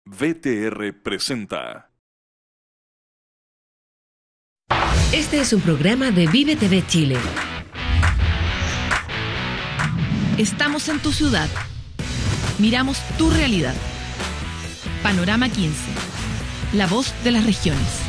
VTR presenta. Este es un programa de Vive TV Chile. Estamos en tu ciudad. Miramos tu realidad. Panorama 15. La voz de las regiones.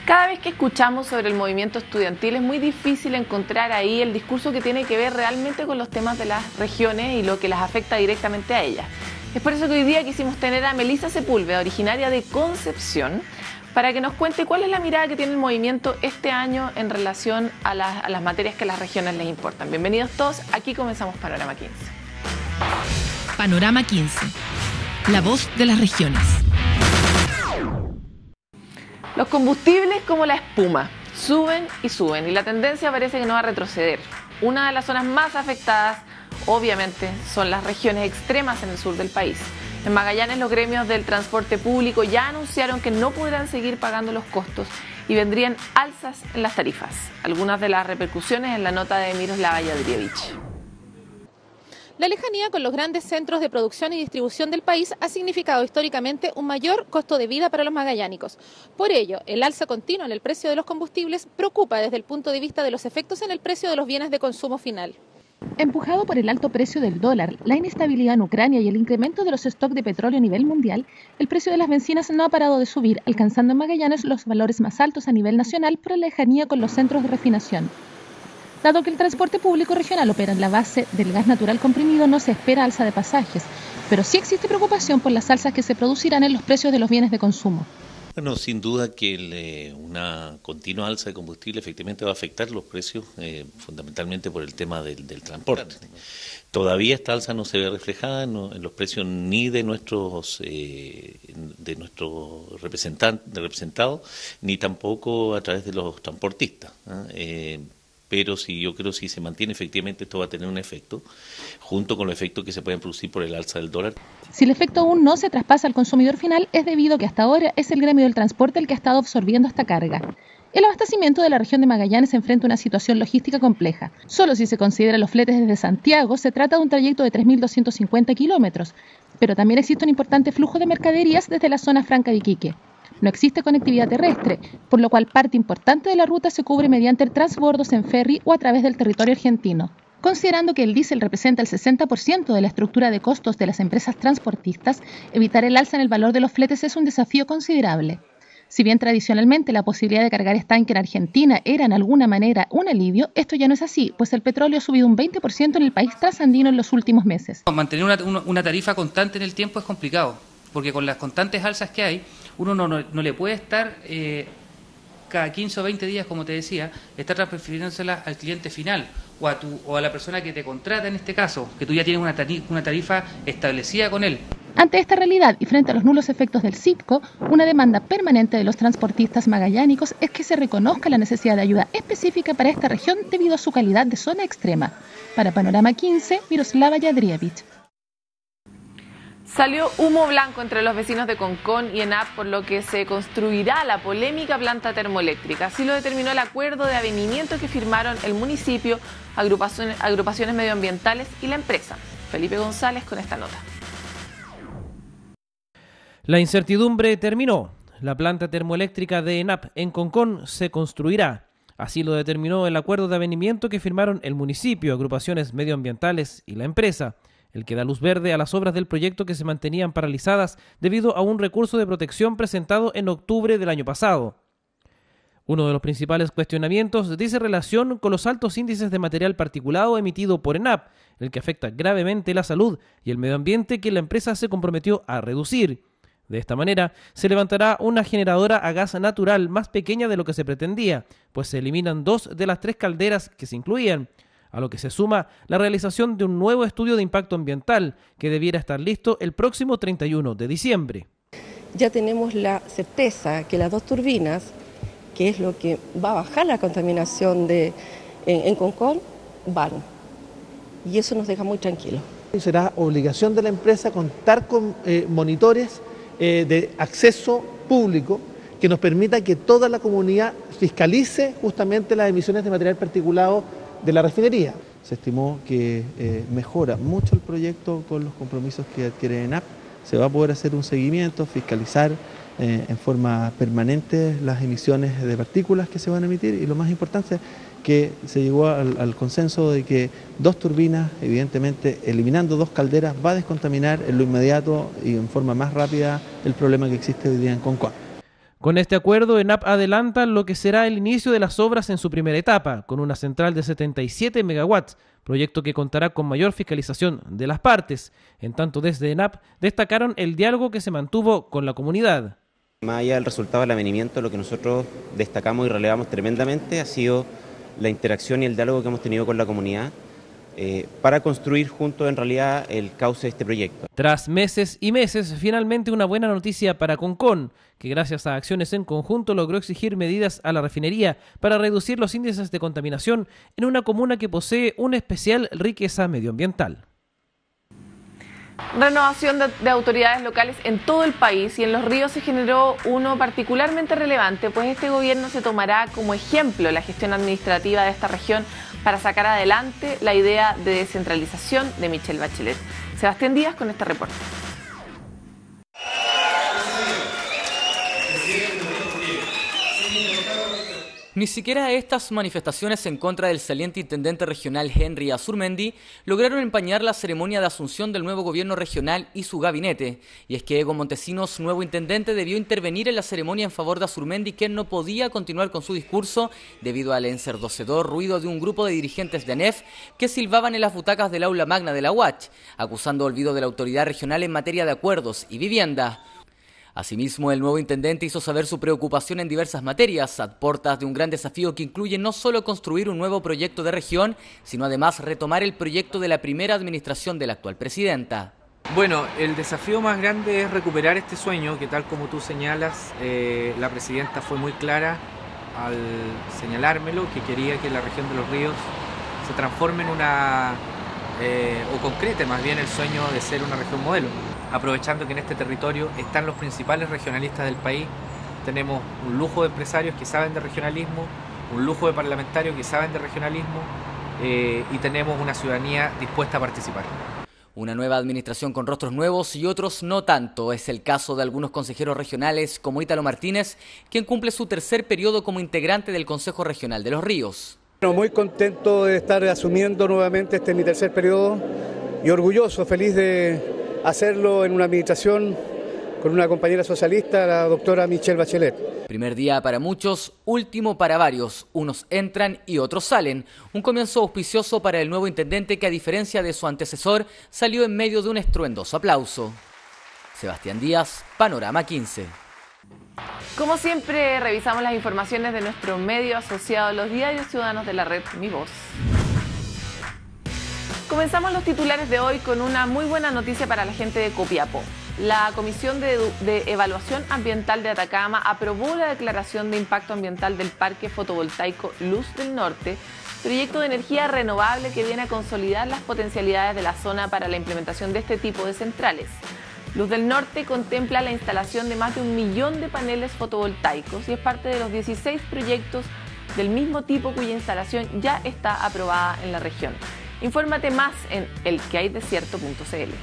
Cada vez que escuchamos sobre el movimiento estudiantil es muy difícil encontrar ahí el discurso que tiene que ver realmente con los temas de las regiones y lo que las afecta directamente a ellas. Es por eso que hoy día quisimos tener a Melissa Sepúlveda, originaria de Concepción, para que nos cuente cuál es la mirada que tiene el movimiento este año en relación a las materias que a las regiones les importan. Bienvenidos todos, aquí comenzamos Panorama 15. Panorama 15. La voz de las regiones. Los combustibles, como la espuma, suben y suben y la tendencia parece que no va a retroceder. Una de las zonas más afectadas, obviamente, son las regiones extremas en el sur del país. En Magallanes, los gremios del transporte público ya anunciaron que no podrán seguir pagando los costos y vendrían alzas en las tarifas. Algunas de las repercusiones en la nota de Miroslava Jadrievich. La lejanía con los grandes centros de producción y distribución del país ha significado históricamente un mayor costo de vida para los magallánicos. Por ello, el alza continua en el precio de los combustibles preocupa desde el punto de vista de los efectos en el precio de los bienes de consumo final. Empujado por el alto precio del dólar, la inestabilidad en Ucrania y el incremento de los stocks de petróleo a nivel mundial, el precio de las bencinas no ha parado de subir, alcanzando en Magallanes los valores más altos a nivel nacional por la lejanía con los centros de refinación. Dado que el transporte público regional opera en la base del gas natural comprimido, no se espera alza de pasajes, pero sí existe preocupación por las alzas que se producirán en los precios de los bienes de consumo. Bueno, sin duda que una continua alza de combustible efectivamente va a afectar los precios, fundamentalmente por el tema del transporte. Todavía esta alza no se ve reflejada en los precios ni de nuestros representados, ni tampoco a través de los transportistas, pero yo creo que si se mantiene efectivamente esto va a tener un efecto, junto con los efectos que se pueden producir por el alza del dólar. Si el efecto aún no se traspasa al consumidor final, es debido a que hasta ahora es el gremio del transporte el que ha estado absorbiendo esta carga. El abastecimiento de la región de Magallanes enfrenta una situación logística compleja. Solo si se consideran los fletes desde Santiago, se trata de un trayecto de 3.250 kilómetros, pero también existe un importante flujo de mercaderías desde la zona franca de Iquique. No existe conectividad terrestre, por lo cual parte importante de la ruta se cubre mediante transbordos en ferry o a través del territorio argentino. Considerando que el diésel representa el 60% de la estructura de costos de las empresas transportistas, evitar el alza en el valor de los fletes es un desafío considerable. Si bien tradicionalmente la posibilidad de cargar estanque en Argentina era en alguna manera un alivio, esto ya no es así, pues el petróleo ha subido un 20% en el país trasandino en los últimos meses. Mantener una tarifa constante en el tiempo es complicado, porque con las constantes alzas que hay, uno no le puede estar cada 15 o 20 días, como te decía, estar transfiriéndosela al cliente final o a la persona que te contrata en este caso, que tú ya tienes una tarifa establecida con él. Ante esta realidad y frente a los nulos efectos del CIPCO, una demanda permanente de los transportistas magallánicos es que se reconozca la necesidad de ayuda específica para esta región debido a su calidad de zona extrema. Para Panorama 15, Miroslava Jadrievich. Salió humo blanco entre los vecinos de Concón y ENAP, por lo que se construirá la polémica planta termoeléctrica. Así lo determinó el acuerdo de avenimiento que firmaron el municipio, agrupaciones medioambientales y la empresa. Felipe González con esta nota. La incertidumbre terminó. La planta termoeléctrica de ENAP en Concón se construirá. Así lo determinó el acuerdo de avenimiento que firmaron el municipio, agrupaciones medioambientales y la empresa, el que da luz verde a las obras del proyecto que se mantenían paralizadas debido a un recurso de protección presentado en octubre del año pasado. Uno de los principales cuestionamientos dice relación con los altos índices de material particulado emitido por ENAP, el que afecta gravemente la salud y el medio ambiente que la empresa se comprometió a reducir. De esta manera, se levantará una generadora a gas natural más pequeña de lo que se pretendía, pues se eliminan 2 de las 3 calderas que se incluían, a lo que se suma la realización de un nuevo estudio de impacto ambiental que debiera estar listo el próximo 31 de diciembre. Ya tenemos la certeza que las 2 turbinas, que es lo que va a bajar la contaminación en Concón, van. Y eso nos deja muy tranquilos. Será obligación de la empresa contar con monitores de acceso público que nos permita que toda la comunidad fiscalice justamente las emisiones de material particulado de la refinería. Se estimó que mejora mucho el proyecto con los compromisos que adquiere ENAP. Se va a poder hacer un seguimiento, fiscalizar en forma permanente las emisiones de partículas que se van a emitir, y lo más importante, que se llegó al consenso de que 2 turbinas, evidentemente eliminando 2 calderas, va a descontaminar en lo inmediato y en forma más rápida el problema que existe hoy día en Concón. Con este acuerdo, ENAP adelanta lo que será el inicio de las obras en su primera etapa, con una central de 77 megawatts, proyecto que contará con mayor fiscalización de las partes. En tanto, desde ENAP destacaron el diálogo que se mantuvo con la comunidad. Más allá del resultado del avenimiento, lo que nosotros destacamos y relevamos tremendamente ha sido la interacción y el diálogo que hemos tenido con la comunidad para construir juntos en realidad el cauce de este proyecto. Tras meses y meses, finalmente una buena noticia para Concón, que gracias a acciones en conjunto logró exigir medidas a la refinería para reducir los índices de contaminación en una comuna que posee una especial riqueza medioambiental. Renovación de autoridades locales en todo el país, y en Los Ríos se generó uno particularmente relevante, pues este gobierno se tomará como ejemplo la gestión administrativa de esta región para sacar adelante la idea de descentralización de Michelle Bachelet. Sebastián Díaz con este reporte. Ni siquiera estas manifestaciones en contra del saliente intendente regional Henry Azurmendi lograron empañar la ceremonia de asunción del nuevo gobierno regional y su gabinete. Y es que Egon Montesinos, nuevo intendente, debió intervenir en la ceremonia en favor de Azurmendi, quien no podía continuar con su discurso debido al ensordecedor ruido de un grupo de dirigentes de ANEF que silbaban en las butacas del aula magna de la UACH, acusando olvido de la autoridad regional en materia de acuerdos y vivienda. Asimismo, el nuevo intendente hizo saber su preocupación en diversas materias, a puertas de un gran desafío que incluye no solo construir un nuevo proyecto de región, sino además retomar el proyecto de la primera administración de la actual presidenta. Bueno, el desafío más grande es recuperar este sueño, que tal como tú señalas, la presidenta fue muy clara al señalármelo, que quería que la región de Los Ríos se transforme en una, o concrete más bien el sueño de ser una región modelo. Aprovechando que en este territorio están los principales regionalistas del país, tenemos un lujo de empresarios que saben de regionalismo, un lujo de parlamentarios que saben de regionalismo y tenemos una ciudadanía dispuesta a participar. Una nueva administración con rostros nuevos y otros no tanto. Es el caso de algunos consejeros regionales como Ítalo Martínez, quien cumple su tercer periodo como integrante del Consejo Regional de Los Ríos. Bueno, muy contento de estar asumiendo nuevamente mi tercer periodo y orgulloso, feliz de hacerlo en una administración con una compañera socialista, la doctora Michelle Bachelet. Primer día para muchos, último para varios. Unos entran y otros salen. Un comienzo auspicioso para el nuevo intendente que, a diferencia de su antecesor, salió en medio de un estruendoso aplauso. Sebastián Díaz, Panorama 15. Como siempre, revisamos las informaciones de nuestro medio asociado a los diarios ciudadanos de la red Mi Voz. Comenzamos los titulares de hoy con una muy buena noticia para la gente de Copiapó. La Comisión de Evaluación Ambiental de Atacama aprobó la declaración de impacto ambiental del Parque Fotovoltaico Luz del Norte, proyecto de energía renovable que viene a consolidar las potencialidades de la zona para la implementación de este tipo de centrales. Luz del Norte contempla la instalación de más de 1 millón de paneles fotovoltaicos y es parte de los 16 proyectos del mismo tipo cuya instalación ya está aprobada en la región. Infórmate más en elquehaydesierto.cl.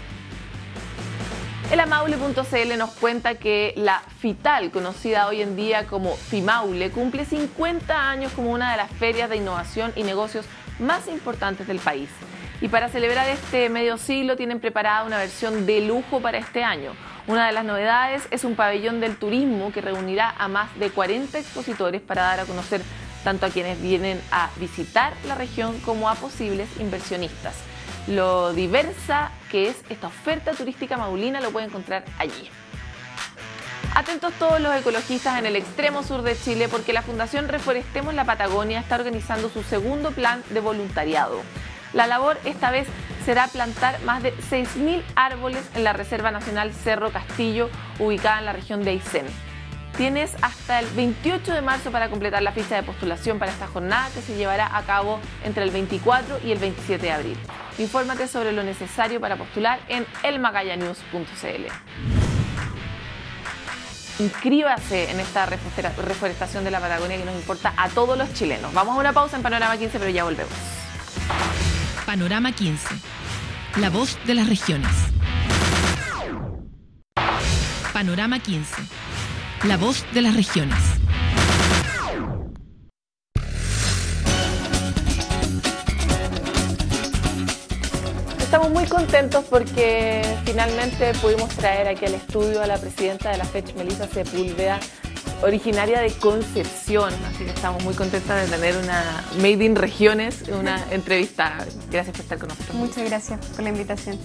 El Amaule.cl nos cuenta que la FITAL, conocida hoy en día como FIMAULE, cumple 50 años como una de las ferias de innovación y negocios más importantes del país. Y para celebrar este medio siglo tienen preparada una versión de lujo para este año. Una de las novedades es un pabellón del turismo que reunirá a más de 40 expositores para dar a conocer tanto a quienes vienen a visitar la región como a posibles inversionistas. Lo diversa que es esta oferta turística maulina lo pueden encontrar allí. Atentos todos los ecologistas en el extremo sur de Chile, porque la Fundación Reforestemos la Patagonia está organizando su segundo plan de voluntariado. La labor esta vez será plantar más de 6.000 árboles en la Reserva Nacional Cerro Castillo, ubicada en la región de Aysén. Tienes hasta el 28 de marzo para completar la ficha de postulación para esta jornada, que se llevará a cabo entre el 24 y el 27 de abril. Infórmate sobre lo necesario para postular en elmagallanews.cl. inscríbase en esta reforestación de la Patagonia que nos importa a todos los chilenos. Vamos a una pausa en Panorama 15, pero ya volvemos. Panorama 15, la voz de las regiones. Panorama 15, la voz de las regiones. Estamos muy contentos porque finalmente pudimos traer aquí al estudio a la presidenta de la FECH, Melissa Sepúlveda, originaria de Concepción, así que estamos muy contentas de tener una Made in Regiones, una entrevista. Gracias por estar con nosotros. Muchas gracias por la invitación.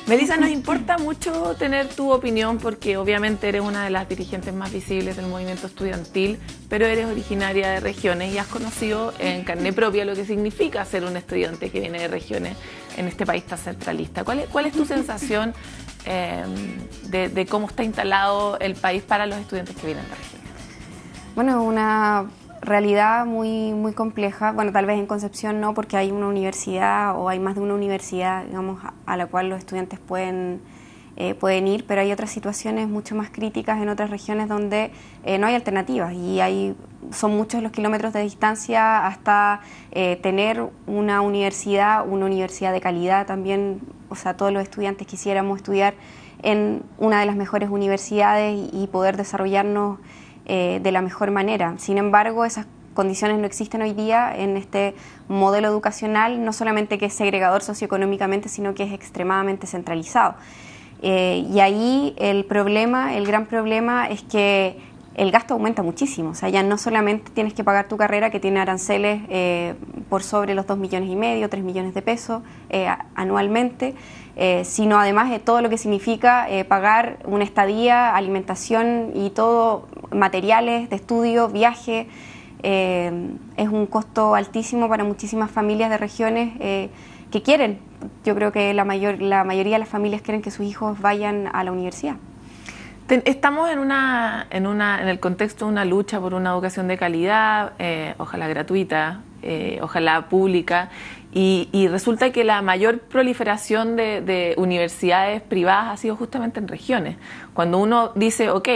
Melissa, nos importa mucho tener tu opinión porque obviamente eres una de las dirigentes más visibles del movimiento estudiantil, pero eres originaria de regiones y has conocido en carné propia lo que significa ser un estudiante que viene de regiones en este país tan centralista. ¿Cuál es tu sensación de cómo está instalado el país para los estudiantes que vienen de regiones? Bueno, una realidad muy, muy compleja. Bueno, tal vez en Concepción no, porque hay una universidad o hay más de una universidad, digamos, a la cual los estudiantes pueden ir, pero hay otras situaciones mucho más críticas en otras regiones donde no hay alternativas y son muchos los kilómetros de distancia hasta tener una universidad de calidad también. O sea, todos los estudiantes quisiéramos estudiar en una de las mejores universidades y poder desarrollarnos de la mejor manera. Sin embargo, esas condiciones no existen hoy día en este modelo educacional, no solamente que es segregador socioeconómicamente, sino que es extremadamente centralizado. Y ahí el gran problema es que el gasto aumenta muchísimo. O sea, ya no solamente tienes que pagar tu carrera, que tiene aranceles por sobre los 2,5 millones, 3 millones de pesos anualmente, sino además de todo lo que significa pagar una estadía, alimentación y todo, materiales de estudio, viaje. Es un costo altísimo para muchísimas familias de regiones que quieren. Yo creo que la mayoría de las familias quieren que sus hijos vayan a la universidad. Estamos en el contexto de una lucha por una educación de calidad, ojalá gratuita, ojalá pública, y resulta que la mayor proliferación de universidades privadas ha sido justamente en regiones. Cuando uno dice, ok,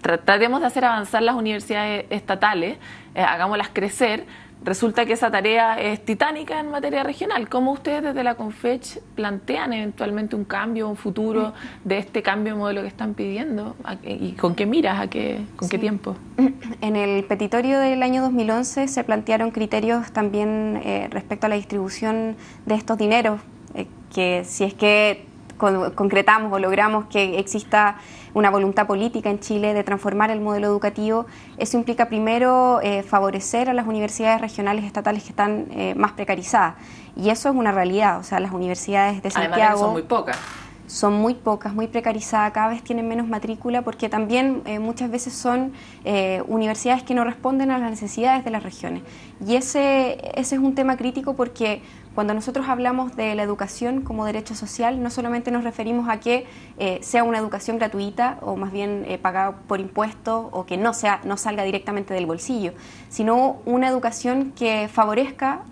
tratemos de hacer avanzar las universidades estatales, hagámoslas crecer, resulta que esa tarea es titánica en materia regional. ¿Cómo ustedes desde la CONFECH plantean eventualmente un cambio, un futuro de este cambio de modelo que están pidiendo? ¿Y con qué miras? ¿Con qué tiempo? En el petitorio del año 2011 se plantearon criterios también respecto a la distribución de estos dineros, que si es que concretamos o logramos que exista una voluntad política en Chile de transformar el modelo educativo, eso implica primero favorecer a las universidades regionales estatales que están más precarizadas. Y eso es una realidad. O sea, las universidades de Santiago... Además, son muy pocas. Son muy pocas, muy precarizadas, cada vez tienen menos matrícula porque también muchas veces son universidades que no responden a las necesidades de las regiones. Y ese es un tema crítico porque cuando nosotros hablamos de la educación como derecho social, no solamente nos referimos a que sea una educación gratuita o más bien pagada por impuestos o que no salga directamente del bolsillo, sino una educación que favorezca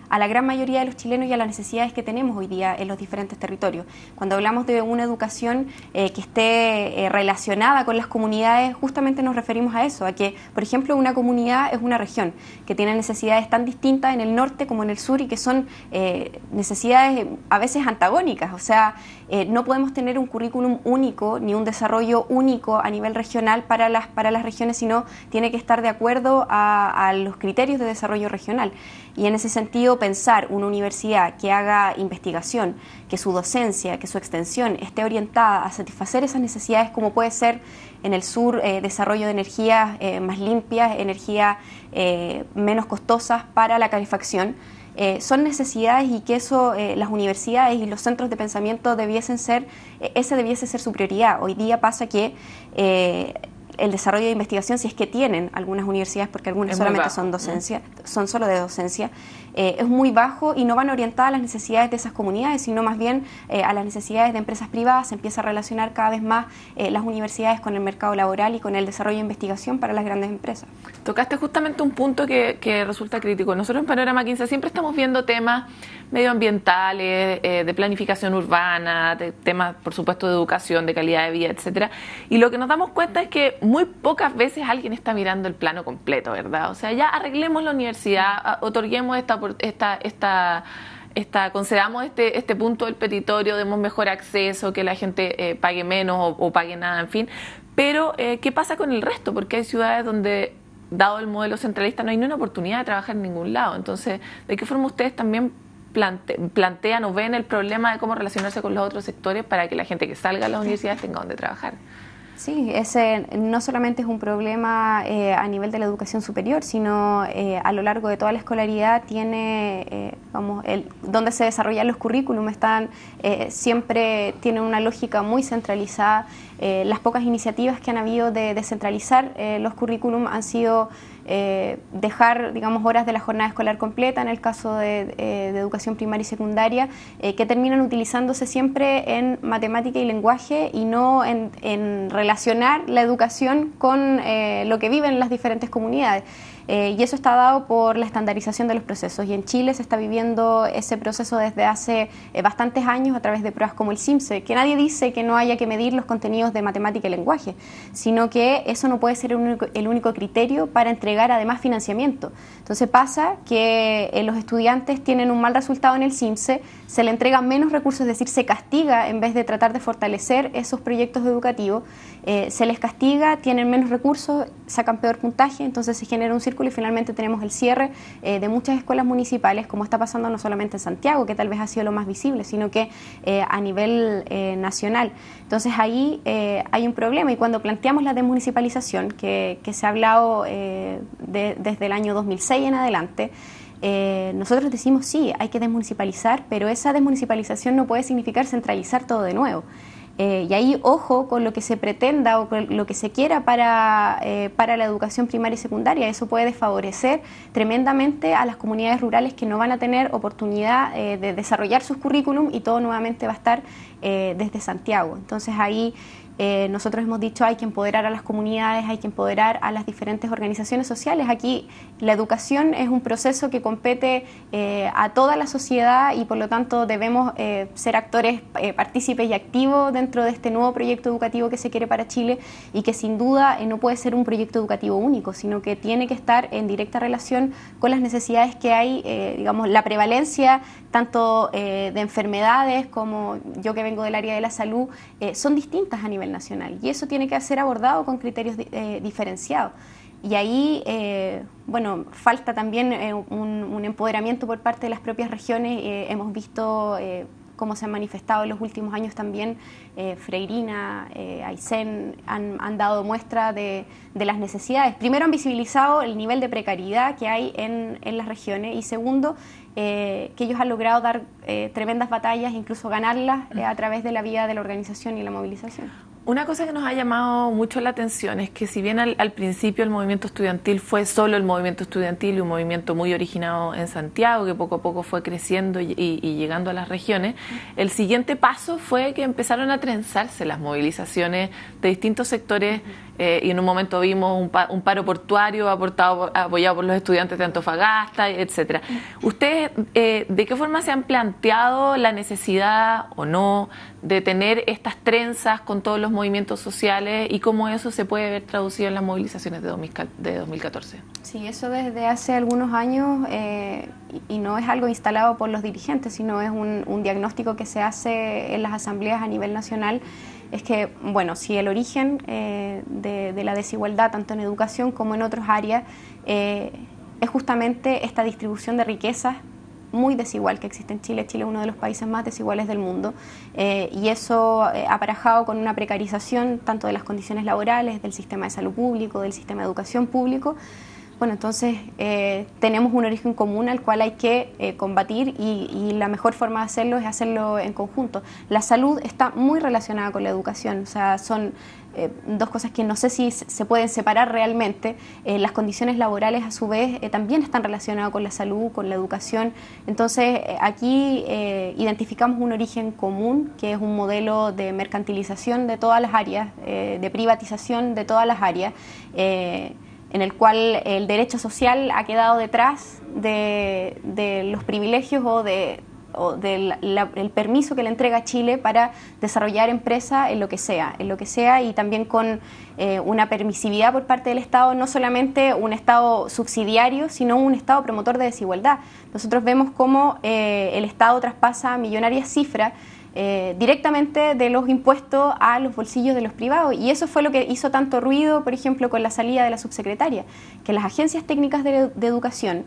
a la gran mayoría de los chilenos y a las necesidades que tenemos hoy día en los diferentes territorios. Cuando hablamos de una educación que esté relacionada con las comunidades, justamente nos referimos a eso, a que, por ejemplo, una comunidad es una región que tiene necesidades tan distintas en el norte como en el sur y que son necesidades a veces antagónicas. O sea, no podemos tener un currículum único ni un desarrollo único a nivel regional para las regiones, sino tiene que estar de acuerdo a los criterios de desarrollo regional. Y en ese sentido, pensar una universidad que haga investigación, que su docencia, que su extensión esté orientada a satisfacer esas necesidades, como puede ser en el sur desarrollo de energías más limpias, energías menos costosas para la calefacción, son necesidades y que eso las universidades y los centros de pensamiento debiese ser su prioridad. Hoy día pasa que el desarrollo de investigación, si es que tienen algunas universidades, porque algunas solamente son solo de docencia, es muy bajo y no van orientadas a las necesidades de esas comunidades, sino más bien a las necesidades de empresas privadas. Se empieza a relacionar cada vez más las universidades con el mercado laboral y con el desarrollo de investigación para las grandes empresas. Tocaste justamente un punto que resulta crítico. Nosotros en Panorama 15 siempre estamos viendo temas medioambientales, de planificación urbana, de temas, por supuesto, de educación, de calidad de vida, etcétera. Y lo que nos damos cuenta es que muy pocas veces alguien está mirando el plano completo, ¿verdad? O sea, ya arreglemos la universidad, otorguemos concedamos este punto del petitorio, demos mejor acceso, que la gente pague menos o pague nada, en fin. Pero, ¿qué pasa con el resto? Porque hay ciudades donde, dado el modelo centralista, no hay ni una oportunidad de trabajar en ningún lado. Entonces, ¿de qué forma ustedes también plantean o ven el problema de cómo relacionarse con los otros sectores para que la gente que salga a las universidades tenga donde trabajar? Sí, ese no solamente es un problema a nivel de la educación superior, sino a lo largo de toda la escolaridad tiene, donde se desarrollan los currículum, siempre tienen una lógica muy centralizada. Las pocas iniciativas que han habido de descentralizar los currículum han sido dejar, digamos, horas de la jornada escolar completa, en el caso de educación primaria y secundaria, que terminan utilizándose siempre en matemática y lenguaje y no en relacionar la educación con lo que viven las diferentes comunidades. Y eso está dado por la estandarización de los procesos. Y en Chile se está viviendo ese proceso desde hace bastantes años a través de pruebas como el CIMSE, que nadie dice que no haya que medir los contenidos de matemática y lenguaje, sino que eso no puede ser el único criterio para entregar además financiamiento. Entonces pasa que los estudiantes tienen un mal resultado en el CIMSE, se le entregan menos recursos, es decir, se castiga en vez de tratar de fortalecer esos proyectos educativos, se les castiga, tienen menos recursos, sacan peor puntaje, entonces se genera un círculo y finalmente tenemos el cierre de muchas escuelas municipales, como está pasando no solamente en Santiago, que tal vez ha sido lo más visible, sino que a nivel nacional. Entonces ahí hay un problema, y cuando planteamos la desmunicipalización, que se ha hablado desde el año 2006 en adelante, nosotros decimos sí, hay que desmunicipalizar, pero esa desmunicipalización no puede significar centralizar todo de nuevo. Y ahí, ojo con lo que se pretenda o con lo que se quiera para la educación primaria y secundaria. Eso puede desfavorecer tremendamente a las comunidades rurales que no van a tener oportunidad de desarrollar sus currículum, y todo nuevamente va a estar desde Santiago. Entonces ahí nosotros hemos dicho hay que empoderar a las comunidades, hay que empoderar a las diferentes organizaciones sociales. Aquí la educación es un proceso que compete a toda la sociedad, y por lo tanto debemos ser actores partícipes y activos dentro de este nuevo proyecto educativo que se quiere para Chile, y que sin duda no puede ser un proyecto educativo único, sino que tiene que estar en directa relación con las necesidades que hay, digamos, la prevalencia tanto de enfermedades como yo que vengo del área de la salud, son distintas a nivel nacional, y eso tiene que ser abordado con criterios diferenciados. Y ahí, falta también un empoderamiento por parte de las propias regiones. Hemos visto cómo se han manifestado en los últimos años también. Freirina, Aysén han dado muestra de las necesidades. Primero, han visibilizado el nivel de precariedad que hay en las regiones, y segundo, que ellos han logrado dar tremendas batallas, incluso ganarlas a través de la vía de la organización y la movilización. Una cosa que nos ha llamado mucho la atención es que, si bien al principio el movimiento estudiantil fue solo el movimiento estudiantil y un movimiento muy originado en Santiago, que poco a poco fue creciendo y llegando a las regiones, el siguiente paso fue que empezaron a trenzarse las movilizaciones de distintos sectores, y en un momento vimos un paro portuario apoyado por los estudiantes de Antofagasta, etcétera. ¿Ustedes de qué forma se han planteado la necesidad o no de tener estas trenzas con todos los movimientos sociales, y cómo eso se puede ver traducido en las movilizaciones de 2014? Sí, eso desde hace algunos años, y no es algo instalado por los dirigentes, sino es un diagnóstico que se hace en las asambleas a nivel nacional. Es que, si el origen de la desigualdad, tanto en educación como en otras áreas, es justamente esta distribución de riquezas muy desigual que existe en Chile. Chile es uno de los países más desiguales del mundo, y eso aparejado con una precarización tanto de las condiciones laborales, del sistema de salud público, del sistema de educación público, bueno, entonces tenemos un origen común al cual hay que combatir y la mejor forma de hacerlo es hacerlo en conjunto. La salud está muy relacionada con la educación, o sea, son dos cosas que no sé si se pueden separar realmente. Las condiciones laborales, a su vez, también están relacionadas con la salud, con la educación. Entonces, aquí identificamos un origen común, que es un modelo de mercantilización de todas las áreas, de privatización de todas las áreas, en el cual el derecho social ha quedado detrás de los privilegios o del permiso que le entrega Chile para desarrollar empresas en lo que sea, y también con una permisividad por parte del Estado, no solamente un Estado subsidiario, sino un Estado promotor de desigualdad. Nosotros vemos cómo el Estado traspasa millonarias cifras directamente de los impuestos a los bolsillos de los privados, y eso fue lo que hizo tanto ruido, por ejemplo, con la salida de la subsecretaria, que las agencias técnicas de educación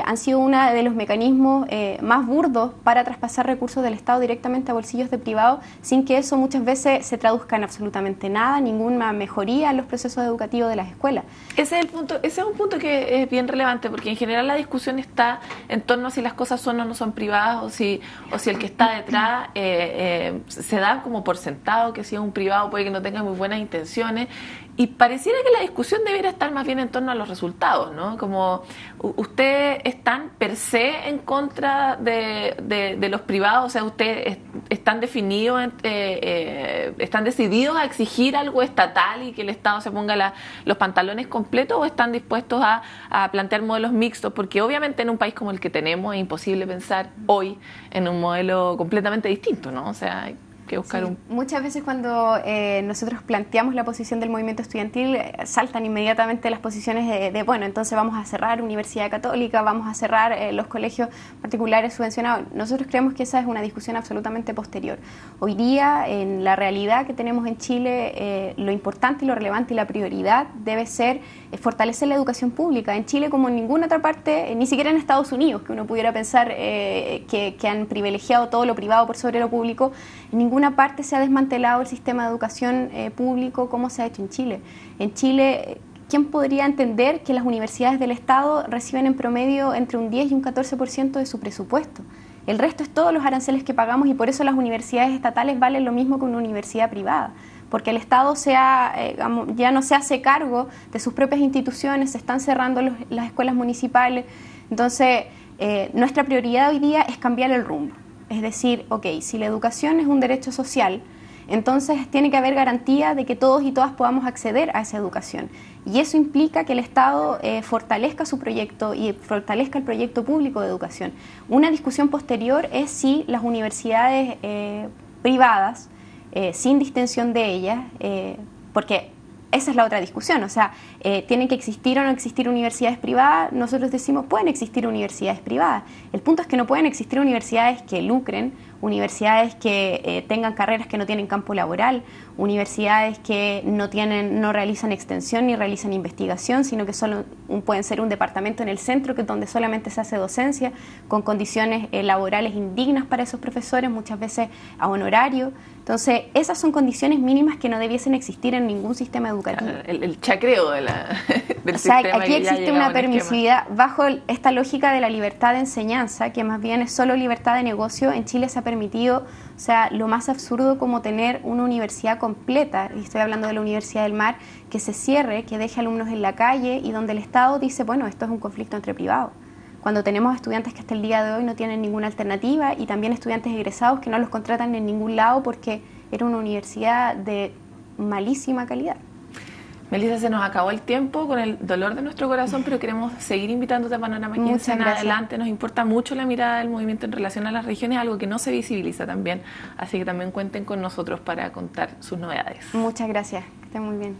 han sido uno de los mecanismos más burdos para traspasar recursos del Estado directamente a bolsillos de privados, sin que eso muchas veces se traduzca en absolutamente nada, ninguna mejoría en los procesos educativos de las escuelas. Ese es un punto que es bien relevante, porque en general la discusión está en torno a si las cosas son o no son privadas, o si el que está detrás se da como por sentado que si es un privado puede que no tenga muy buenas intenciones, y pareciera que la discusión debería estar más bien en torno a los resultados, ¿no? Como ustedes están per se en contra de los privados, o sea, ustedes están definidos, están decididos a exigir algo estatal y que el Estado se ponga los pantalones completos, o están dispuestos a plantear modelos mixtos, porque obviamente en un país como el que tenemos es imposible pensar hoy en un modelo completamente distinto, ¿no? O sea, hay que buscar Muchas veces cuando nosotros planteamos la posición del movimiento estudiantil, saltan inmediatamente las posiciones de bueno, entonces vamos a cerrar Universidad Católica, vamos a cerrar los colegios particulares subvencionados. Nosotros creemos que esa es una discusión absolutamente posterior. Hoy día, en la realidad que tenemos en Chile, lo importante y lo relevante y la prioridad debe ser fortalecer la educación pública. En Chile, como en ninguna otra parte, ni siquiera en Estados Unidos, que uno pudiera pensar que han privilegiado todo lo privado por sobre lo público, en ninguna parte se ha desmantelado el sistema de educación público como se ha hecho en Chile. En Chile, ¿quién podría entender que las universidades del Estado reciben en promedio entre un 10 y un 14% de su presupuesto? El resto es todos los aranceles que pagamos, y por eso las universidades estatales valen lo mismo que una universidad privada, porque el Estado ya no se hace cargo de sus propias instituciones, se están cerrando las escuelas municipales. Entonces, nuestra prioridad hoy día es cambiar el rumbo. Es decir, si la educación es un derecho social, entonces tiene que haber garantía de que todos y todas podamos acceder a esa educación. Y eso implica que el Estado fortalezca su proyecto y fortalezca el proyecto público de educación. Una discusión posterior es si las universidades privadas, sin distinción de ellas, porque esa es la otra discusión, o sea, ¿tienen que existir o no existir universidades privadas? Nosotros decimos, pueden existir universidades privadas. El punto es que no pueden existir universidades que lucren, universidades que tengan carreras que no tienen campo laboral, universidades que no realizan extensión ni realizan investigación, sino que solo pueden ser un departamento en el centro donde solamente se hace docencia, con condiciones laborales indignas para esos profesores, muchas veces a honorario. Entonces, esas son condiciones mínimas que no debiesen existir en ningún sistema educativo. El chacreo del sistema. Aquí existe una permisividad bajo esta lógica de la libertad de enseñanza, que más bien es solo libertad de negocio. En Chile se ha permitido, o sea, lo más absurdo como tener una universidad completa, y estoy hablando de la Universidad del Mar, que se cierre, que deje alumnos en la calle, y donde el Estado dice, bueno, esto es un conflicto entre privados. Cuando tenemos estudiantes que hasta el día de hoy no tienen ninguna alternativa, y también estudiantes egresados que no los contratan en ningún lado porque era una universidad de malísima calidad. Melissa, se nos acabó el tiempo, con el dolor de nuestro corazón, pero queremos seguir invitándote a Panorama 15 en adelante. Nos importa mucho la mirada del movimiento en relación a las regiones, algo que no se visibiliza también, así que también cuenten con nosotros para contar sus novedades. Muchas gracias, que estén muy bien.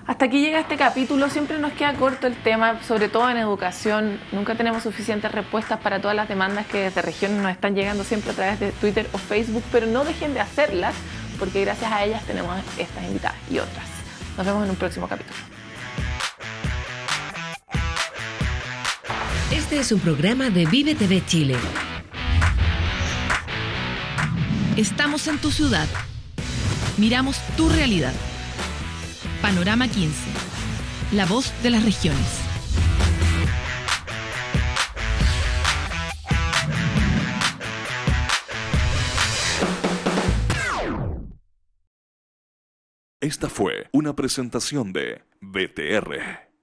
Hasta aquí llega este capítulo, siempre nos queda corto el tema, sobre todo en educación. Nunca tenemos suficientes respuestas para todas las demandas que desde regiones nos están llegando siempre a través de Twitter o Facebook, pero no dejen de hacerlas, porque gracias a ellas tenemos estas invitadas y otras. Nos vemos en un próximo capítulo. Este es un programa de Vive TV Chile. Estamos en tu ciudad. Miramos tu realidad. Panorama 15. La voz de las regiones. Esta fue una presentación de BTR.